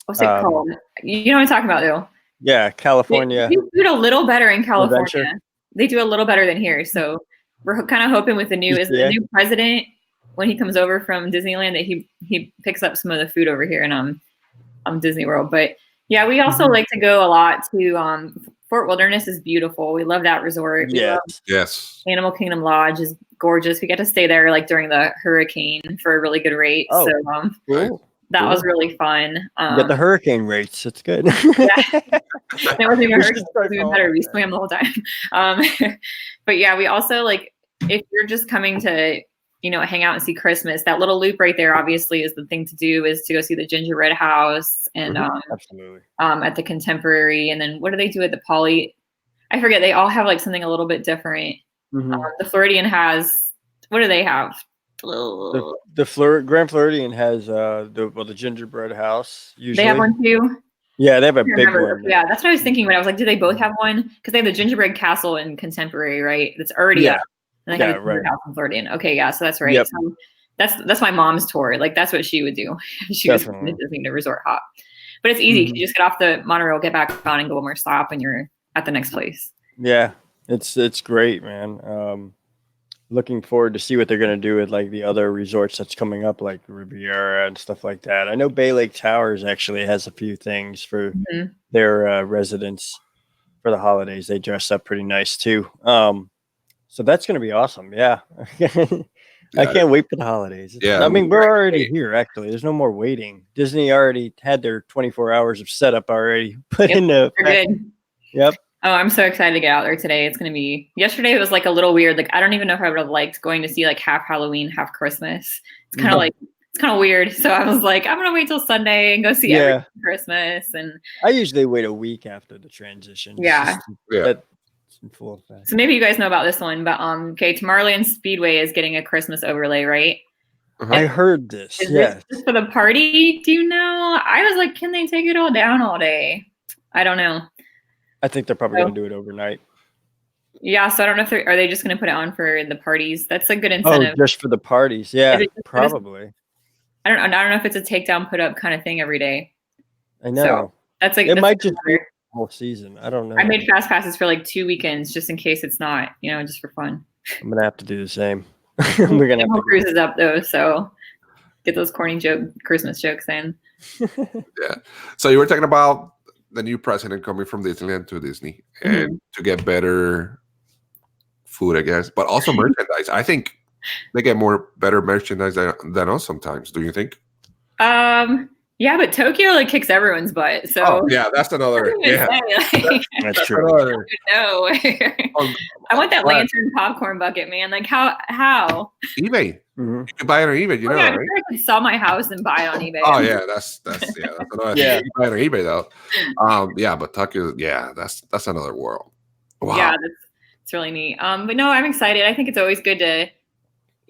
what's it called? You know what I'm talking about, though. Yeah, California. They do it a little better in California. Adventure. They do a little better than here, so we're kind of hoping with the new new president when he comes over from Disneyland that he picks up some of the food over here in Disney World. But yeah, we also like to go a lot to Fort Wilderness is beautiful. We love that resort. Yes. Animal Kingdom Lodge is gorgeous. We get to stay there like during the hurricane for a really good rate. So that was really fun. Get the hurricane rates. It's good. That wasn't even hurricane. It was even better. We swam the whole time. But yeah, we also like if you're just coming to hang out and see Christmas, that little loop right there obviously is the thing to do, is to go see the gingerbread house and absolutely at the Contemporary, and then what do they do at the Poly? I forget. They all have like something a little bit different. The Floridian has, what do they have? The Grand Floridian has the gingerbread house. Usually they have one too. Yeah, they have a big one. Yeah, that's what I was thinking when I was like, do they both have one? Because they have the gingerbread castle in Contemporary, right? That's already up. And they have a house in Floridian. Okay, yeah, so that's right. Yep. So that's my mom's tour. Like that's what she would do. She was going to Disney to resort hop. But it's easy. You just get off the monorail, get back on, and go one more stop, and you're at the next place. Yeah, it's great, man. Looking forward to see what they're going to do with like the other resorts that's coming up, like Riviera and stuff like that. I know Bay Lake Towers actually has a few things for their residents for the holidays. They dress up pretty nice too. So that's going to be awesome. Yeah. I can't wait for the holidays. Yeah. I mean, we're already here, actually. There's no more waiting. Disney already had their 24 hours of setup already put in the. They're good. Yep. Oh, I'm so excited to get out there today. It's going to be, yesterday it was like a little weird. Like, I don't even know if I would have liked going to see like half Halloween, half Christmas. It's kind of like, it's kind of weird. So I was like, I'm going to wait till Sunday and go see everything Christmas. And I usually wait a week after the transition. Yeah. It's in full effect. So maybe you guys know about this one, but okay, Tomorrowland Speedway is getting a Christmas overlay, right? I heard this. Is Yes. this for the party? Do you know? I was like, can they take it all down all day? I don't know. I think they're probably going to do it overnight. Yeah, so I don't know if are they just going to put it on for the parties? That's a good Oh, incentive. just for the parties. Yeah, just- probably. I don't know if it's a takedown, put up kind of thing every day. I know. So that's like it might just be the whole season. I don't know. I made fast passes for like 2 weekends just in case it's not, just for fun. I'm gonna have to do the same. We're gonna have to cruises up though, so get those corny Christmas jokes in. Yeah. So you were talking about the new president coming from Disneyland to Disney and to get better food, I guess, but also merchandise. I think they get better merchandise than us sometimes. Do you think? Yeah, but Tokyo like kicks everyone's butt. So yeah, that's another. Yeah, that's true. No, I want that lantern popcorn bucket, man. Like how? eBay. You can buy it on eBay. You know, yeah, right? I could sell my house and buy it on eBay. Oh yeah, that's another thing. You can buy it on eBay though. Yeah, but Tokyo, that's another world. Wow. Yeah, that's really neat. But no, I'm excited. I think it's always good to.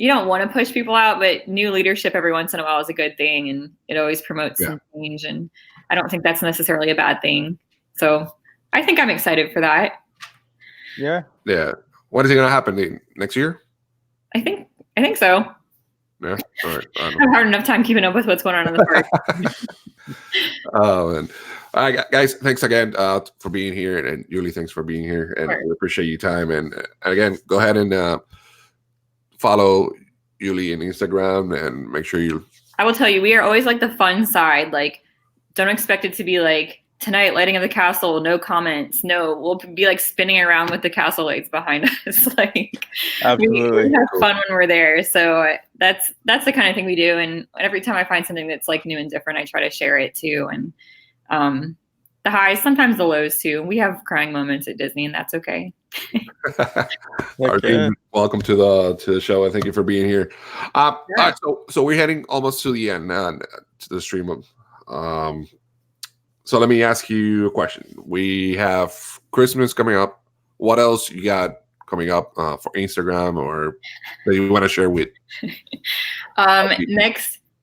You don't want to push people out, but new leadership every once in a while is a good thing, and it always promotes some change. And I don't think that's necessarily a bad thing. So I think I'm excited for that. Yeah. Yeah. What is it going to happen next year? I think so. Yeah. All right. I have hard enough time keeping up with what's going on in the park. Oh, and all right, guys, thanks again for being here, and Julie, thanks for being here, and we appreciate your time. And again, go ahead and follow Julie on Instagram and make sure you. I will tell you, we are always like the fun side. Like, don't expect it to be like tonight, lighting of the castle, no comments. No, we'll be like spinning around with the castle lights behind us. Like, absolutely, we have fun when we're there. So that's the kind of thing we do. And every time I find something that's like new and different, I try to share it too. And the highs, sometimes the lows too. We have crying moments at Disney, and that's okay. Welcome to the show, and thank you for being here. All right, so we're heading almost to the end to the stream of. So let me ask you a question. We have Christmas coming up. What else you got coming up for Instagram or that you want to share with?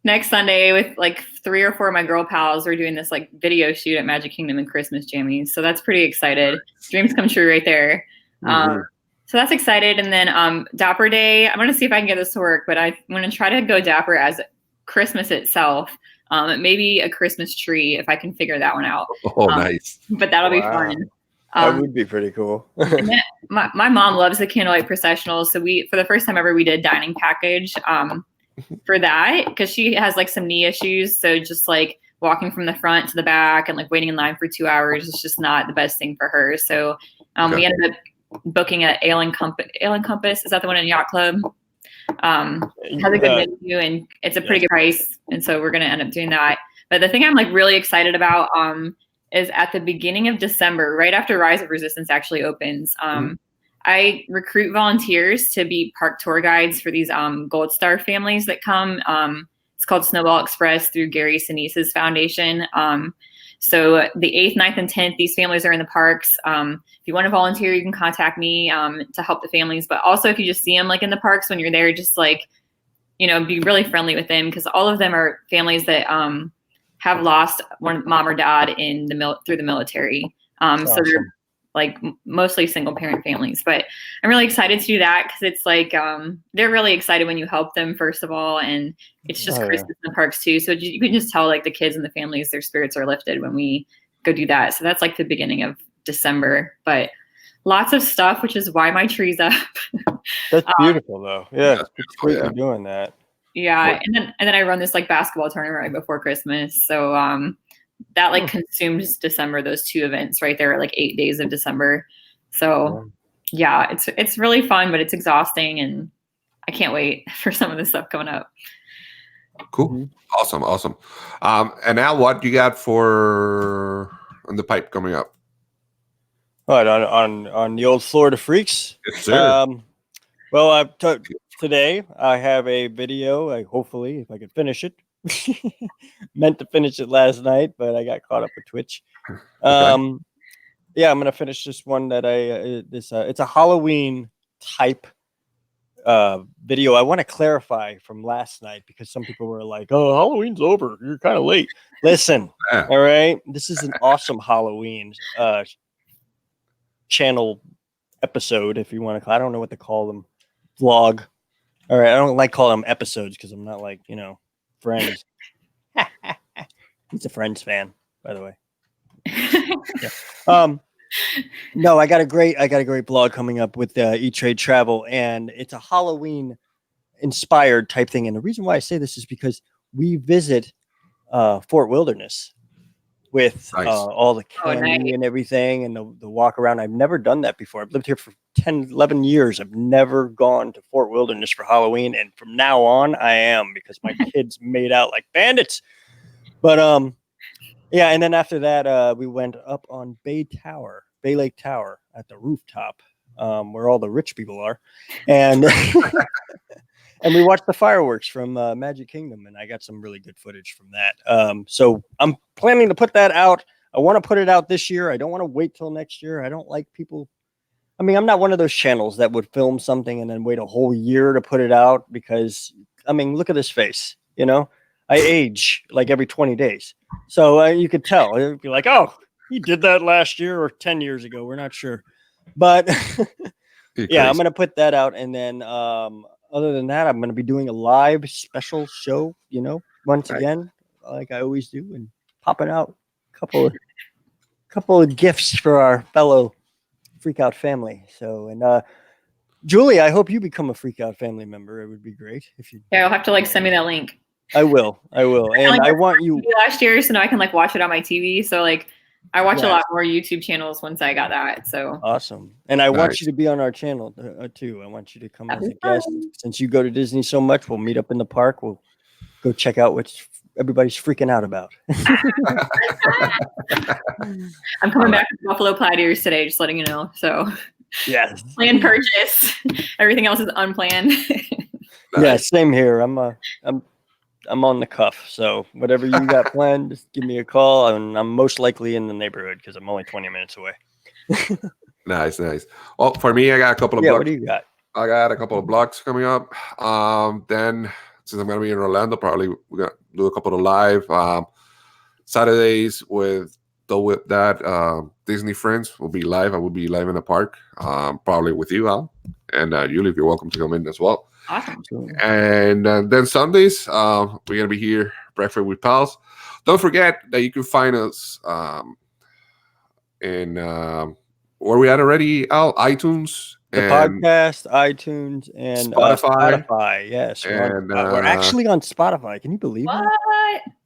Next Sunday with like 3 or 4 of my girl pals, we're doing this like video shoot at Magic Kingdom and Christmas Jammies. So that's pretty excited. Dreams come true right there. So that's excited. And then Dapper Day, I'm going to see if I can get this to work, but I'm going to try to go Dapper as Christmas itself. Maybe a Christmas tree if I can figure that one out. Oh, nice. But that'll be fun. That would be pretty cool. my mom loves the candlelight processionals. So for the first time ever, we did dining package for that because she has like some knee issues. So just like walking from the front to the back and like waiting in line for 2 hours is just not the best thing for her. So we ended up booking at Ale and Compass. Is that the one in Yacht Club? Has a good menu and it's a pretty good price. And so we're going to end up doing that. But the thing I'm like really excited about is at the beginning of December, right after Rise of Resistance actually opens, I recruit volunteers to be park tour guides for these Gold Star families that come. It's called Snowball Express through Gary Sinise's foundation. So the 8th, 9th, and 10th, these families are in the parks. If you want to volunteer, you can contact me to help the families. But also if you just see them like in the parks when you're there, just like, be really friendly with them because all of them are families that have lost one mom or dad through the military. Awesome. So they're like mostly single parent families, but I'm really excited to do that because it's like they're really excited when you help them first of all, and it's just Christmas in the parks too. So you can just tell like the kids and the families, their spirits are lifted when we go do that. So that's like the beginning of December, but lots of stuff, which is why my tree's up. That's beautiful though. Yeah, it's great for doing that. Yeah, and then I run this like basketball tournament right before Christmas, so that like consumes December. Those 2 events right there are like 8 days of December. So yeah, it's really fun, but it's exhausting, and I can't wait for some of this stuff coming up. Cool, awesome. And now what you got on the pipe coming up? All right, on the old Florida Freaks. Yes, sir. Well, today I have a video. Hopefully, if I can finish it. Meant to finish it last night, but I got caught up with Twitch. Yeah, I'm gonna finish this one that it's a Halloween type video. I want to clarify from last night because some people were like, "Oh, Halloween's over. You're kind of late." Listen, Yeah. all right, this is an awesome Halloween channel episode, if you want to. I don't know what to call them. Vlog. All right, I don't like calling them episodes because I'm not like Friends. He's a Friends fan, by the way. Yeah. No, I got a great blog coming up with E-Trade Travel, and it's a Halloween inspired type thing. And the reason why I say this is because we visit Fort Wilderness with Nice. all the candy nice. and everything and the walk around. I've never done that before. I've lived here for 10, 11 years. I've never gone to Fort Wilderness for Halloween. And from now on, I am, because my kids made out like bandits. But yeah, and then after that, we went up on Bay Lake Tower at the rooftop, where all the rich people are, and and we watched the fireworks from Magic Kingdom, and I got some really good footage from that. So I'm planning to put that out. I want to put it out this year. I don't want to wait till next year. I don't like people. I mean, I'm not one of those channels that would film something and then wait a whole year to put it out because, I mean, look at this face, I age like every 20 days. So you could tell. It'd be like, oh, he did that last year or 10 years ago. We're not sure. But yeah, I'm going to put that out. And then other than that, I'm going to be doing a live special show, once again, like I always do, and popping out a couple of gifts for our fellow Freak Out family. So, and Julie, I hope you become a Freak Out family member. It would be great if you. Yeah, you'll have to send me that link. I will, and I want you last year, so now I can watch it on my TV. So I watch a lot more YouTube channels once I got that. So awesome, and I want you to be on our channel too. I want you to come as a guest. Since you go to Disney so much, we'll meet up in the park. We'll go check out what everybody's freaking out about. I'm coming back with Buffalo Plaid ears today, just letting you know. So yes, planned purchase. Everything else is unplanned. Yeah, same here. I'm on the cuff, so whatever you got planned, just give me a call, and I'm most likely in the neighborhood because I'm only 20 minutes away. Nice. Well, for me, I got a couple of blogs. What do you got? I got a couple of blogs coming up. Then, since I'm going to be in Orlando, probably we're going to do a couple of live Saturdays with that Disney Friends will be live. I will be live in the park, probably with you, Al, and Julie, if you're welcome to come in as well. Awesome. And then Sundays, we're going to be here, Breakfast with Pals. Don't forget that you can find us in where we at already, Al? iTunes. The podcast, iTunes, and Spotify. Yes. And, we're actually on Spotify. Can you believe what?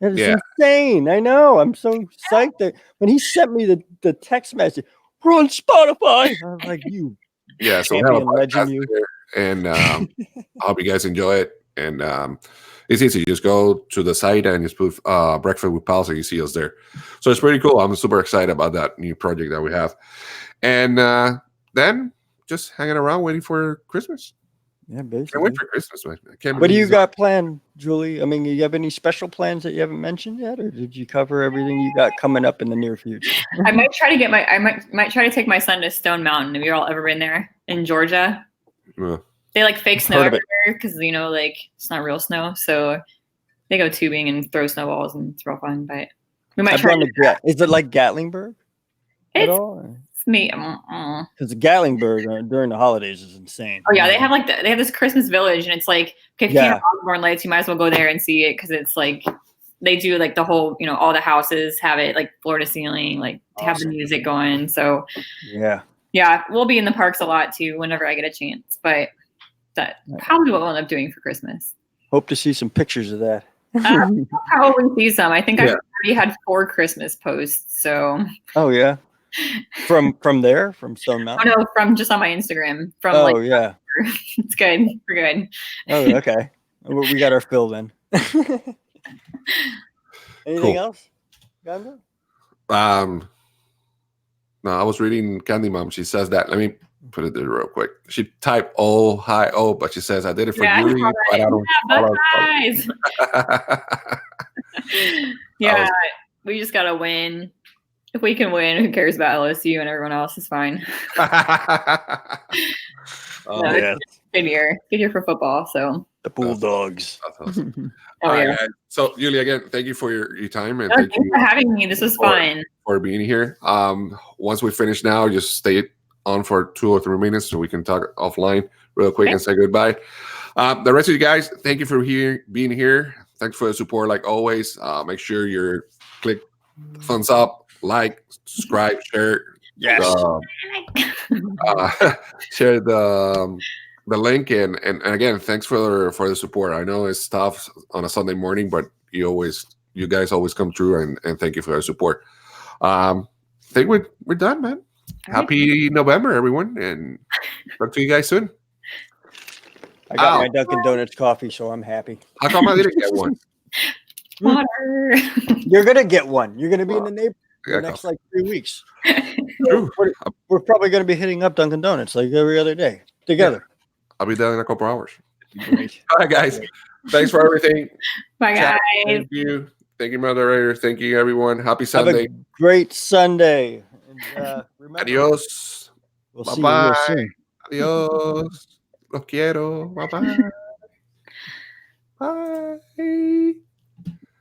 That is insane. I know. I'm so psyched that when he sent me the text message, we're on Spotify. I was like, you. Yeah, so we have a podcast there, and I hope you guys enjoy it. And it's easy. You just go to the site and just put Breakfast with Pals, and you see us there. So it's pretty cool. I'm super excited about that new project that we have. And then just hanging around waiting for Christmas. Yeah, basically. Can't wait for Christmas, man. What do you got planned, Julie? I mean, you have any special plans that you haven't mentioned yet, or did you cover everything you got coming up in the near future? I might try to might try to take my son to Stone Mountain. Have you all ever been there in Georgia? Yeah. They fake snow everywhere because it's not real snow. So they go tubing and throw snowballs, and it's real fun. But we might try. Is it like Gatlinburg? It's me. Because Gatlinburg during the holidays is insane. Oh yeah, they have this Christmas village, and it's like if you have Osborne lights, you might as well go there and see it because it's they do the whole all the houses have it floor to ceiling, to have the music going. So yeah, we'll be in the parks a lot too whenever I get a chance. But that probably what we'll end up doing for Christmas. Hope to see some pictures of that. I'll probably see some. I think I already had 4 Christmas posts. So. Oh yeah. From there, from Stone Mountain. Oh no, from just on my Instagram. It's good. We're good. Oh, okay. We got our fill then. Anything else, Gonzo? No, I was reading Candy Mom. She says that. Let me put it there real quick. She typed "oh hi oh," but she says I did it for Julie, but I don't. Yeah, we just gotta win. If we can win, who cares about LSU and everyone else is fine. No, Yeah, it's good year for football. So the Bulldogs. That's awesome. oh All yeah. right, guys. So, Julie, again, thank you for your time and No, thank thanks you for having me. This was fun. for being here. Once we finish now, just stay on for 2 or 3 minutes so we can talk offline real quick and say goodbye. The rest of you guys, thank you for being here. Thanks for the support, like always. Make sure you click thumbs up, like, subscribe, share. Yes. Share the link and again, thanks for the support. I know it's tough on a Sunday morning, but you guys always come through and thank you for the support. I think we're done, man. Happy November, everyone, and talk to you guys soon. I got my Dunkin' Donuts coffee, so I'm happy. How come I didn't get one? Water. You're gonna get one. You're gonna be in the neighborhood Yeah, the next like 3 weeks. True. We're probably gonna be hitting up Dunkin' Donuts like every other day together. I'll be done in a couple hours. Great. All right, guys. Thanks for everything. Bye, guys. Thank you. Thank you, moderator. Thank you, everyone. Happy Have Sunday. a great Sunday. And, remember, Adios. we'll see you real soon. Adios. Los quiero. Bye-bye. Bye.